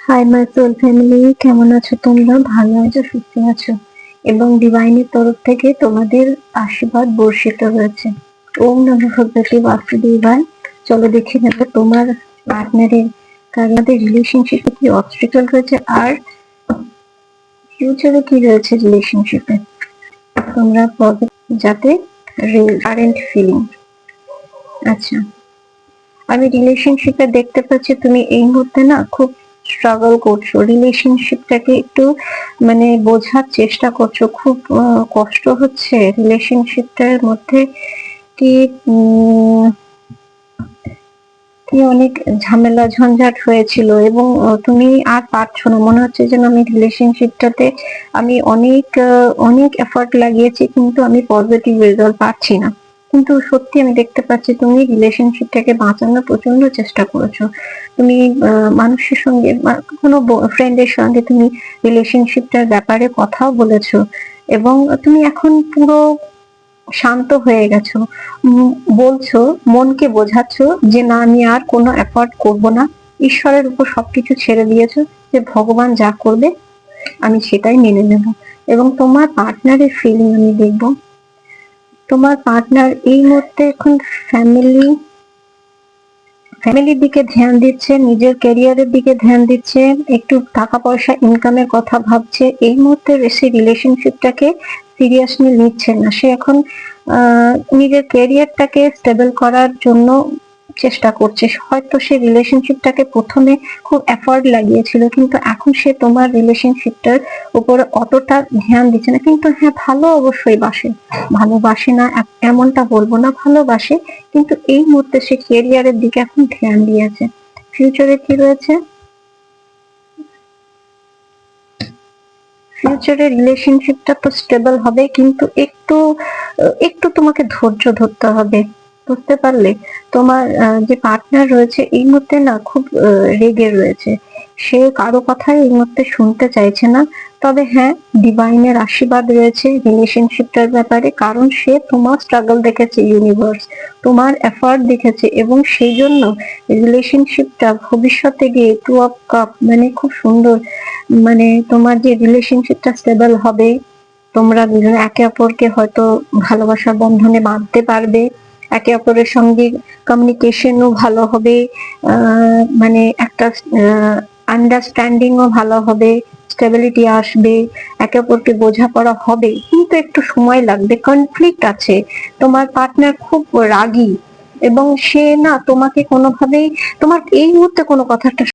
Hi my soul family, কেমন আছো তোমরা? ভালো আছো, সুস্থ আছো এবং ডিভাইনের তরফ থেকে তোমাদের আশীর্বাদ বর্ষিত হয়েছে। ওম নমঃ ভগবতে বাসুদেবায়। চলো দেখে নেবো তোমার পার্টনারের কারণে রিলেশনশিপে কি অবস্ট্রাগল রয়েছে আর ফিউচারে কি রয়েছে রিলেশনশিপে। তোমরা যাতে কারেন্ট ফিলিং। আচ্ছা, আমি রিলেশনশিপে দেখতে পাচ্ছি তুমি এই মুহূর্তে না খুব স্ট্রাগল করছো, রিলেশনশিপটাকে একটু বোঝার চেষ্টা করছো, খুব কষ্ট হচ্ছে রিলেশনশিপটার মধ্যে। কি কি অনেক ঝামেলা ঝঞ্ঝাট হয়েছিল এবং তুমি আর পারছো না, মনে হচ্ছে যেন আমি রিলেশনশিপটাতে আমি অনেক অনেক এফর্ট লাগিয়েছি কিন্তু আমি পজিটিভ রেজাল্ট পাচ্ছি না। কিন্তু সত্যি আমি দেখতে পাচ্ছি তুমি রিলেশনশিপটাকে বাঁচানোর প্রচন্ড চেষ্টা করেছো। তুমি মানুষের সঙ্গে কোনো ফ্রেন্ডের সঙ্গে তুমি রিলেশনশিপটার ব্যাপারে কথাও বলেছো এবং তুমি এখন পুরো শান্ত হয়ে গেছো। বলছো, মনকে বোঝাচ্ছ যে না, আমি আর কোনো এফর্ট করব না, ঈশ্বরের উপর সবকিছু ছেড়ে দিয়েছো, যে ভগবান যা করবে আমি সেটাই মেনে নেব। এবং তোমার পার্টনারের ফিলিং আমি দেখব, তোমার পার্টনার এই মুহূর্তে এখন ফ্যামিলির দিকে ধ্যান দিচ্ছে, নিজের ক্যারিয়ারের দিকে ধ্যান দিচ্ছে, একটু টাকা পয়সা ইনকামের কথা ভাবছে। এই মুহূর্তে সে রিলেশনশিপটাকে সিরিয়াসলি নিচ্ছে না। সে এখন নিজের ক্যারিয়ারটাকে স্টেবল করার জন্য চেষ্টা করছে। হয়তো সে রিলেশনশিপটাকে প্রথমে খুব এফর্ট লাগিয়েছিল, কিন্তু এখন সে তোমার রিলেশনশিপটার উপরে অতটা ধ্যান দিচ্ছে না। কিন্তু হ্যাঁ, ভালো অবশ্যই বাসে, ভালোবাসে না এমনটা বলবো না, ভালোবাসে, কিন্তু এই মুহূর্তে সে ক্যারিয়ারের দিকে এখন ধ্যান দিয়েছে। ফিউচারে কি রয়েছে? ফিউচারে রিলেশনশিপটা তো স্টেবল হবে, কিন্তু একটু একটু তোমাকে ধৈর্য ধরতে হবে। বুঝতে পারলে? তোমার যে পার্টনার রয়েছে এই মুহূর্তে না খুব রেগে রয়েছে। সে কারো কথাই এই মুহূর্তে শুনতে চাইছে না। তবে হ্যাঁ, ডিভাইনের আশীর্বাদ রয়েছে রিলেশনশিপটার ব্যাপারে, কারণ সে তোমার স্ট্রাগল দেখেছে, ইউনিভার্স তোমার এফর্ট দেখেছে এবং সেই জন্য রিলেশনশিপটা ভবিষ্যতে গিয়ে টু অফ কাপ খুব সুন্দর, তোমার যে রিলেশনশিপটা স্টেবল হবে, তোমরা দুজনে একে অপরকে হয়তো ভালোবাসার বন্ধনে বাঁধতে পারবে, একে অপরের সঙ্গে কমিউনিকেশনও ভালো হবে, একটা আন্ডারস্ট্যান্ডিংও ভালো হবে, স্টেবিলিটি আসবে, একে অপরকে বোঝাপড়া হবে, কিন্তু একটু সময় লাগবে। কনফ্লিক্ট আছে, তোমার পার্টনার খুব রাগী এবং সে না তোমাকে কোনোভাবেই তোমার এই মুহূর্তে কোনো কথাটা